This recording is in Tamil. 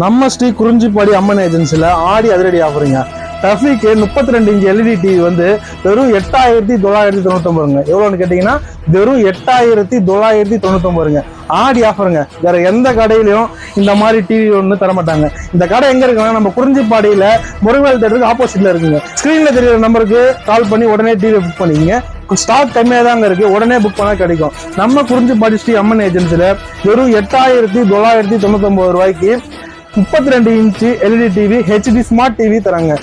நம்ம ஸ்ரீ குறிஞ்சிப்பாடி அம்மன் ஏஜென்சில ஆடி அதிரடி ஆஃபருங்க. டஃபிக்கு 32 இன்ச் எல்இடி டிவி வந்து வெறும் 8999 எவ்வளோன்னு கேட்டீங்கன்னா வெறும் 8999 ஆடி ஆஃபருங்க. வேற எந்த கடையிலையும் இந்த மாதிரி டிவி ஒன்று தரமாட்டாங்க. இந்த கடை எங்க இருக்குன்னா நம்ம குறிஞ்சிப்பாடியில முருகவேல் தேட்டருக்கு ஆப்போசிட்ல இருக்குங்க. ஸ்கிரீன்ல தெரியுற நம்பருக்கு கால் பண்ணி உடனே டிவி புக் பண்ணிக்கங்க. ஸ்டாக் கம்மியாக தாங்க இருக்கு, உடனே புக் பண்ணா கிடைக்கும். நம்ம குறிஞ்சிப்பாடி ஸ்ரீ அம்மன் ஏஜென்சில வெறும் 8999 ரூபாய்க்கு 32 inch LED TV HD smart TV தராங்க.